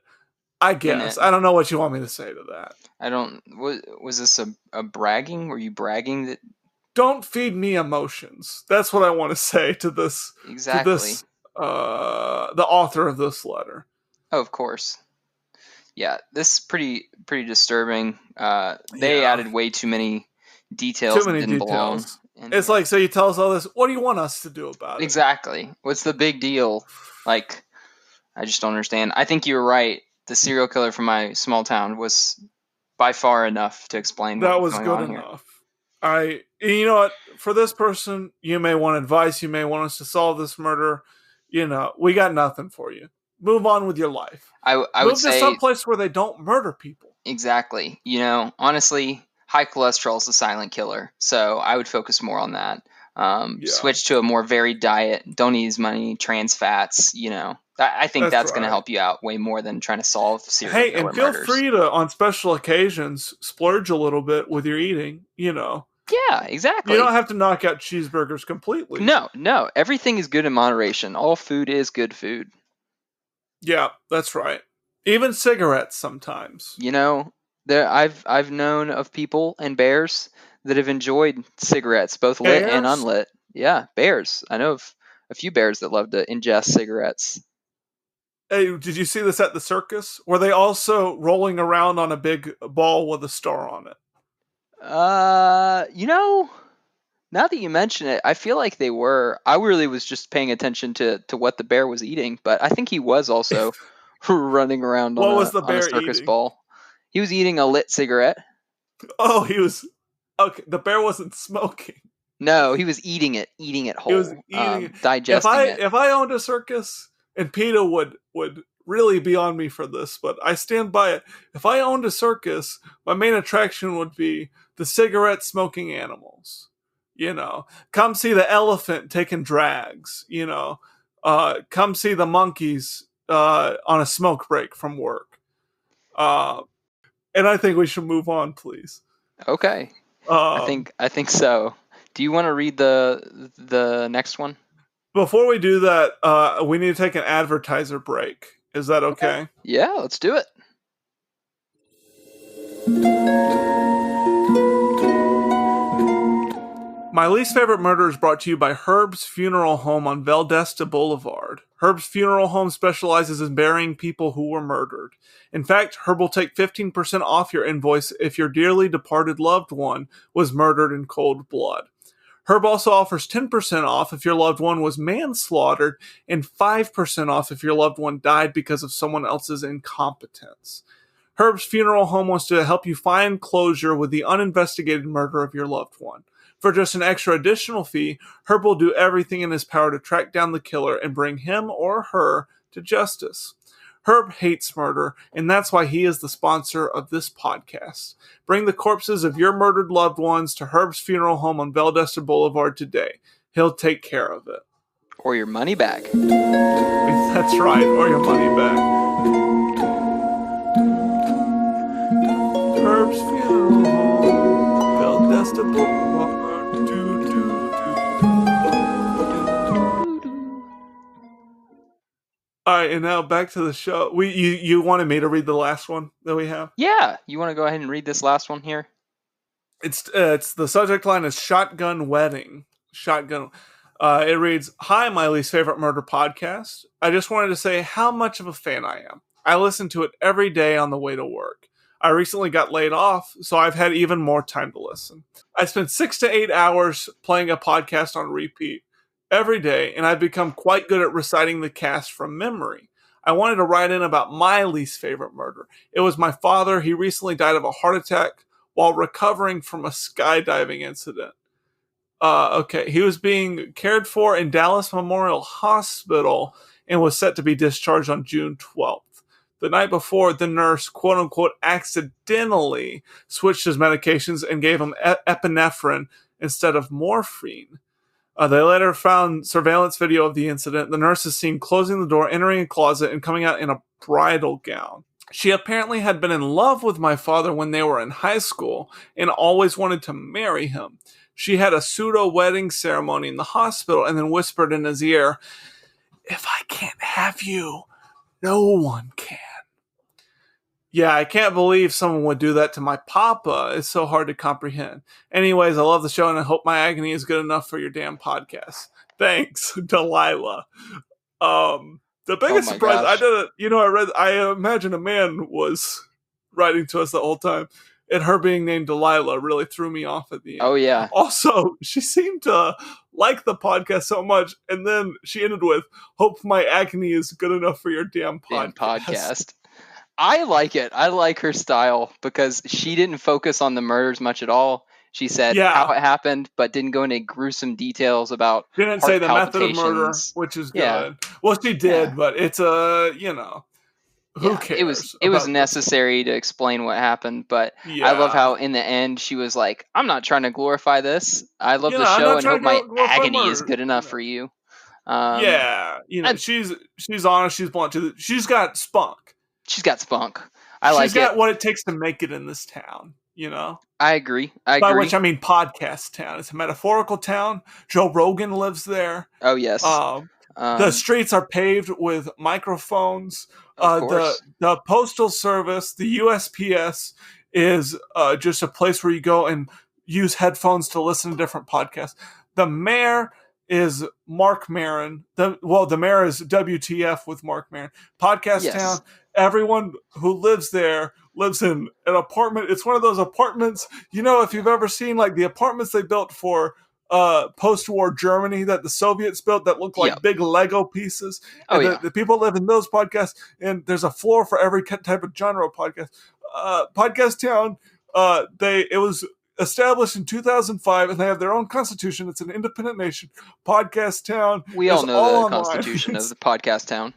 I guess. I don't know what you want me to say to that. I don't. Was this a bragging? Were you bragging that? Don't feed me emotions. That's what I want to say to this. Exactly. To this, the author of this letter. Oh, of course. Yeah, this is pretty disturbing. They added way too many details Too many that didn't belong. details. It's like, so you tell us all this. What do you want us to do about it? Exactly. What's the big deal? Like, I just don't understand. I think you're right. The serial killer from my small town was by far enough to explain That what was going good on enough. You know what? For this person, you may want advice. You may want us to solve this murder. You know, we got nothing for you. Move on with your life. I Move would to say someplace where they don't murder people. exactly. You know, honestly, high cholesterol is the silent killer. So I would focus more on that. Switch to a more varied diet. Don't eat as many trans fats. You know, I think that's going to help you out way more than trying to solve serial killer and feel murders. free to, on special occasions, splurge a little bit with your eating. You know. Yeah, exactly. You don't have to knock out cheeseburgers completely. No. Everything is good in moderation. All food is good food. Yeah, that's right. Even cigarettes sometimes. You know, I've known of people and bears that have enjoyed cigarettes, both lit and Bears? unlit. Yeah, bears. I know of a few bears that love to ingest cigarettes. Hey, did you see this at the circus? Were they also rolling around on a big ball with a star on it? You know, now that you mention it, I feel like they were. I really was just paying attention to what the bear was eating, but I think he was also running around What was on the a bear circus eating? ball. He was eating a lit cigarette. Oh, he was. Okay, the bear wasn't smoking. No, he was eating it whole. He was eating it. Digesting it. If I owned a circus, and PETA would really be on me for this, but I stand by it. If I owned a circus, my main attraction would be the cigarette smoking animals. You know, come see the elephant taking drags. You know, come see the monkeys on a smoke break from work. And I think we should move on, please. Okay. I think so. Do you want to read the next one? Before we do that, we need to take an advertiser break. Is that okay? Yeah, let's do it. My Least Favorite Murder is brought to you by Herb's Funeral Home on Veldesta Boulevard. Herb's Funeral Home specializes in burying people who were murdered. In fact, Herb will take 15% off your invoice if your dearly departed loved one was murdered in cold blood. Herb also offers 10% off if your loved one was manslaughtered and 5% off if your loved one died because of someone else's incompetence. Herb's Funeral Home wants to help you find closure with the uninvestigated murder of your loved one. For just an extra additional fee, Herb will do everything in his power to track down the killer and bring him or her to justice. Herb hates murder, and that's why he is the sponsor of this podcast. Bring the corpses of your murdered loved ones to Herb's Funeral Home on Veldesta Boulevard today. He'll take care of it. Or your money back. That's right, or your money back. Herb's Funeral Home, Veldesta Boulevard. All right, and now back to the show. You wanted me to read the last one that we have? Yeah, you want to go ahead and read this last one here? It's the subject line is Shotgun Wedding. Shotgun. It reads, "Hi, my least favorite murder podcast. I just wanted to say how much of a fan I am. I listen to it every day on the way to work. I recently got laid off, so I've had even more time to listen. I spend 6 to 8 hours playing a podcast on repeat every day, and I've become quite good at reciting the cast from memory. I wanted to write in about my least favorite murder. It was my father. He recently died of a heart attack while recovering from a skydiving incident. Okay, he was being cared for in Dallas Memorial Hospital and was set to be discharged on June 12th. The night before, the nurse, quote unquote, accidentally switched his medications and gave him epinephrine instead of morphine. They later found surveillance video of the incident. The nurse is seen closing the door, entering a closet, and coming out in a bridal gown. She apparently had been in love with my father when they were in high school and always wanted to marry him. She had a pseudo-wedding ceremony in the hospital and then whispered in his ear, "If I can't have you, no one can." Yeah, I can't believe someone would do that to my papa. It's so hard to comprehend. Anyways, I love the show and I hope my agony is good enough for your damn podcast. Thanks, Delilah. The biggest my surprise, gosh. I imagine a man was writing to us the whole time. And her being named Delilah really threw me off at the end. Oh, yeah. Also, she seemed to like the podcast so much, and then she ended with, "Hope my agony is good enough for your damn podcast." I like it. I like her style because she didn't focus on the murders much at all. She said how it happened, but didn't go into gruesome details about didn't say the method of murder, which is good. Yeah. Well, she did, but it's who cares? It was necessary to explain what happened, but I love how in the end she was like, "I'm not trying to glorify this. I love the show and hope my agony is good enough for you." She's honest. She's blunt. She's got spunk. She's got spunk. She's got what it takes to make it in this town. I agree. By which I mean podcast town. It's a metaphorical town. Joe Rogan lives there. Oh yes. The streets are paved with microphones. The postal service, the USPS, is just a place where you go and use headphones to listen to different podcasts. The mayor is Mark Maron. The mayor is WTF with Mark Maron. Podcast town. Everyone who lives there lives in an apartment. It's one of those apartments. If you've ever seen like the apartments they built for post-war Germany that the Soviets built that look like big Lego pieces. The people live in those podcasts, and there's a floor for every type of genre of podcast. Podcast Town, it was established in 2005, and they have their own constitution. It's an independent nation. Podcast Town. We all know the constitution of the Podcast Town.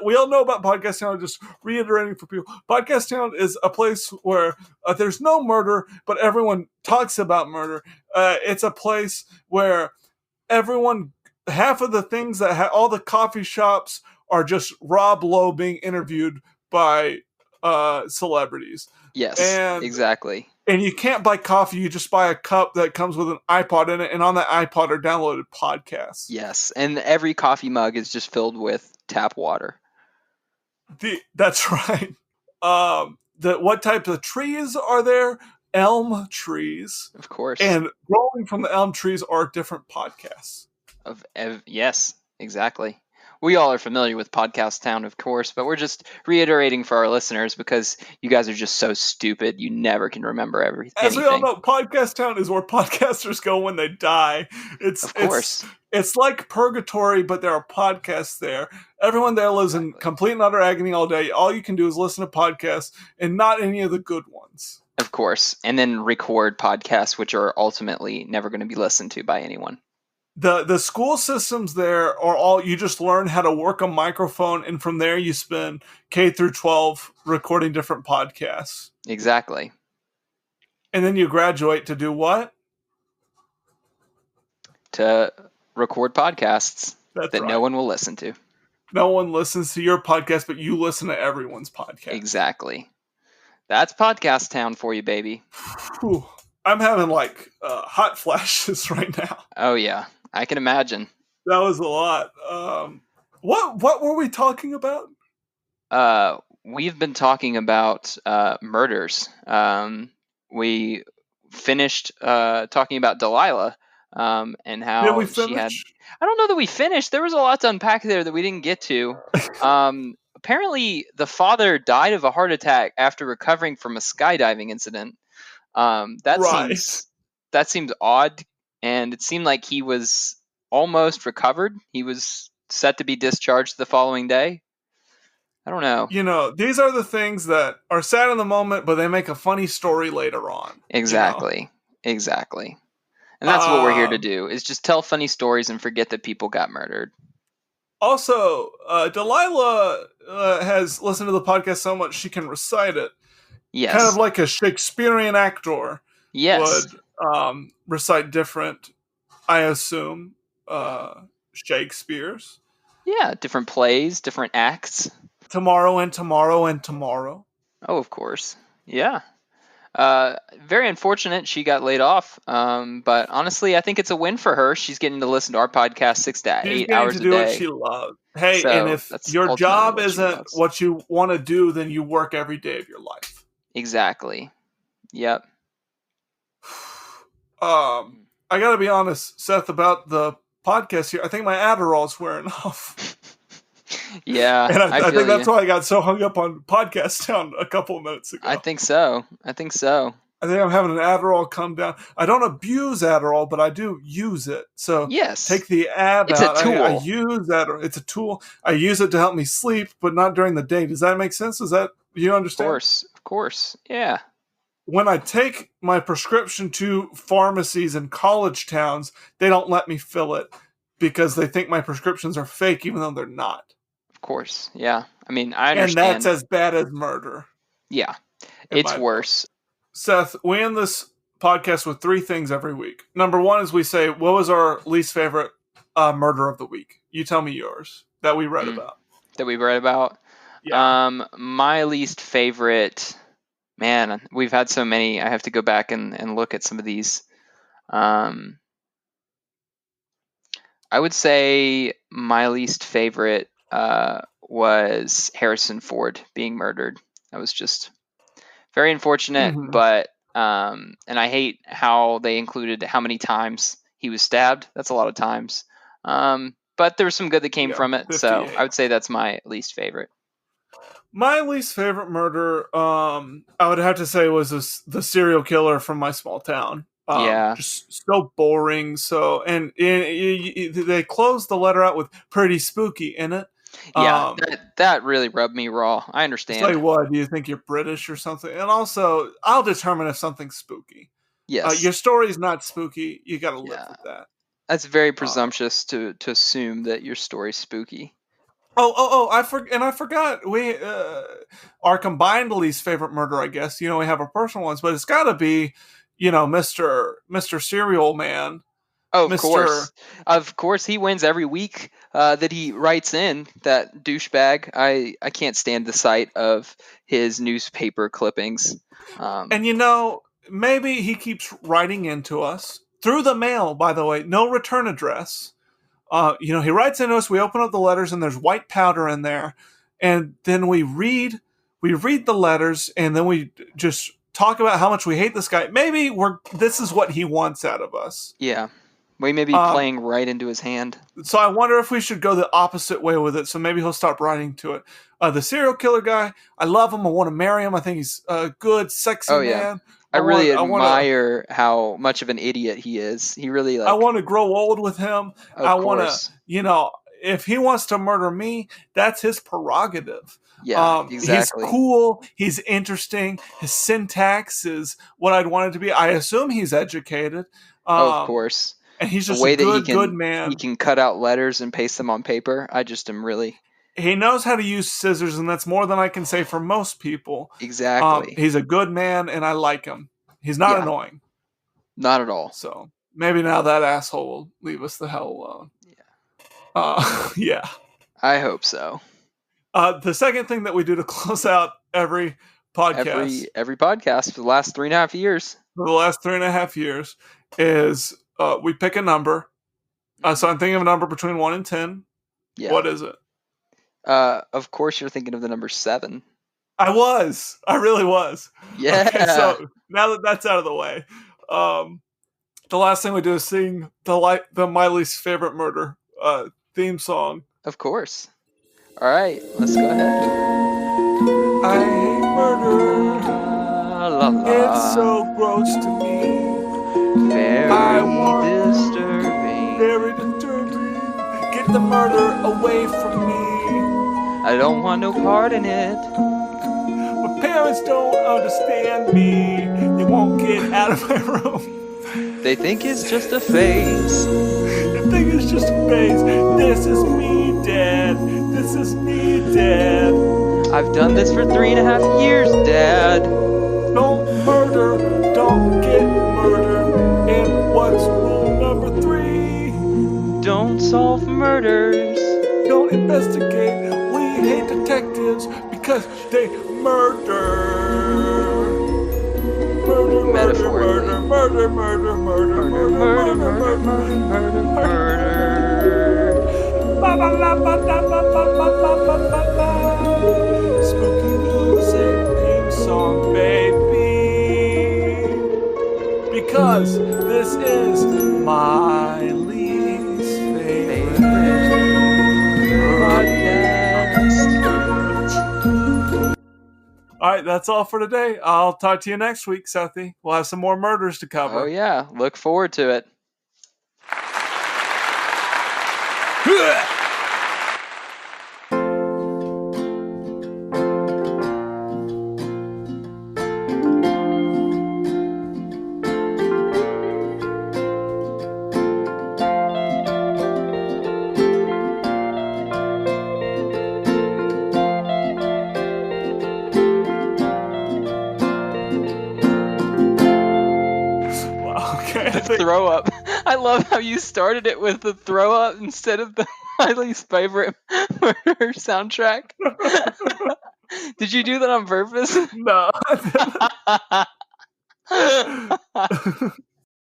We all know about Podcast Town. Just reiterating for people, Podcast Town is a place where there's no murder, but everyone talks about murder. It's a place where half of the things that all the coffee shops are just Rob Lowe being interviewed by celebrities. Yes, exactly. And you can't buy coffee, you just buy a cup that comes with an iPod in it, and on that iPod are downloaded podcasts. Yes, and every coffee mug is just filled with tap water. That's right. What type of trees are there? Elm trees. Of course. And growing from the elm trees are different podcasts. Yes, exactly. We all are familiar with Podcast Town, of course, but we're just reiterating for our listeners because you guys are just so stupid. You never can remember everything. As we all know, Podcast Town is where podcasters go when they die. Of course. It's like purgatory, but there are podcasts there. Everyone there lives in complete and utter agony all day. All you can do is listen to podcasts and not any of the good ones. Of course. And then record podcasts, which are ultimately never going to be listened to by anyone. The school systems there are all, you just learn how to work a microphone, and from there you spend K through 12 recording different podcasts. Exactly. And then you graduate to do what? To record podcasts that no one will listen to. No one listens to your podcast, but you listen to everyone's podcast. Exactly. That's Podcast Town for you, baby. Whew. I'm having hot flashes right now. Oh, yeah. I can imagine. That was a lot. What were we talking about? We've been talking about murders. We finished talking about Delilah and how she had... I don't know that we finished. There was a lot to unpack there that we didn't get to. Apparently, the father died of a heart attack after recovering from a skydiving incident. That seems odd, and it seemed like he was almost recovered. He was set to be discharged the following day. I don't know. You know, these are the things that are sad in the moment, but they make a funny story later on. Exactly. Exactly. And that's what we're here to Um, do, is just tell funny stories and forget that people got murdered. Also, Delilah has listened to the podcast so much she can recite it, kind of Yes. like a Shakespearean actor Yes. would recite different, I assume, Shakespeare's. Yeah, different plays, different acts. Tomorrow and tomorrow and tomorrow. Oh, of course. Yeah. Very unfortunate she got laid off. But honestly, I think it's a win for her. She's getting to listen to our podcast 6 to She's 8 getting to hours a do what she day. loves. Hey, and So if that's your ultimately job what she isn't loves. what you want to do, then you work every day of your life. Exactly. Yep. I gotta be honest, Seth, about the podcast here. I think my Adderall's wearing off. Yeah, And I I think feel that's you. why I got so hung up on podcast sound a couple of minutes ago. I think so. I think I'm having an Adderall come down. I don't abuse Adderall, but I do use it. So Yes. take the ad It's a out. tool. I use Adderall. It's a tool. I use it to help me sleep, but not during the day. Does that make sense? Does that you Of understand? course. Yeah. When I take my prescription to pharmacies in college towns, they don't let me fill it because they think my prescriptions are fake, even though they're not. Of course. Yeah. I mean, I And that's understand. as bad as murder. Yeah. in It's my book. worse. Seth, we end this podcast with 3 things every week. Number 1 is we say, what was our least favorite murder of the week? You tell me yours that we read about. That we read about. Yeah. My least favorite, man, we've had so many. I have to go back and look at some of these. I would say my least favorite was Harrison Ford being murdered. That was just very unfortunate, Mhm. but and I hate how they included how many times he was stabbed. That's a lot of times. But there was some good that came from it, so 58. I would say that's my least favorite. My least favorite murder, I would have to say, was the serial killer from my small town. Yeah. Just so boring. So, and they closed the letter out with "pretty spooky" in it. Yeah, that really rubbed me raw. I It's understand. like, what, do you think you're British or something? And also, I'll determine if something's spooky. Yes. Your story's not spooky. You got to live Yeah. with that. That's very presumptuous to assume that your story's spooky. I forgot. We our combined least favorite murder, I guess. You know, we have our personal ones, but it's got to be, Mr. Serial Man. Oh, of Mr. course. Of course, he wins every week that he writes in, that douchebag. I can't stand the sight of his newspaper clippings. And maybe he keeps writing into us through the mail, by the way, no return address. He writes into us, we open up the letters, and there's white powder in there. And then we read the letters, and then we just talk about how much we hate this guy. Maybe this is what he wants out of us. Yeah. We may be playing right into his hand. So I wonder if we should go the opposite way with it. So maybe he'll stop writing to it. The serial killer guy, I love him. I want to marry him. I think he's a good, sexy man. I really admire how much of an idiot he is. He really I want to grow old with him. I want to, if he wants to murder me, that's his prerogative. Yeah, exactly. He's cool. He's interesting. His syntax is what I'd want it to be. I assume he's educated. Of course. And he's just the way a good, that good man. He can cut out letters and paste them on paper. I just am really... He knows how to use scissors, and that's more than I can say for most people. Exactly. He's a good man, and I like him. He's not annoying. Not at all. So maybe now that asshole will leave us the hell alone. Yeah. Yeah. I hope so. The second thing that we do to close out every podcast, every podcast for the last 3.5 years. For the last 3.5 years, is we pick a number. So I'm thinking of a number between 1 and 10. Yeah. What is it? Of course, you're thinking of the number 7. I really was. Yeah. Okay, so now that that's out of the way, the last thing we do is sing the My Least Favorite Murder theme song. Of course. All right, let's go ahead. I hate murder. It's so gross to me. Very disturbing. Very disturbing. Get the murder away from me. I don't want no part in it. My parents don't understand me. They won't get out of my room. They think it's just a phase. They think it's just a phase. This is me, Dad. This is me, Dad. I've done this for 3.5 years, Dad. Don't murder. Don't get murdered. And what's rule number 3? Don't solve murders. Don't investigate. We hate detectives because they murder. Murder, Metaphorically. murder, murder, murder, murder, murder, murder, murder, murder. Ba ba la ba da ba ba ba ba ba ba ba. Spooky music theme song, baby. Because this is my least favorite podcast. All right, that's all for today. I'll talk to you next week, Sethi. We'll have some more murders to cover. Oh yeah, look forward to it. Throw up. I love how you started it with the throw up instead of the my least favorite murder soundtrack. Did you do that on purpose? No.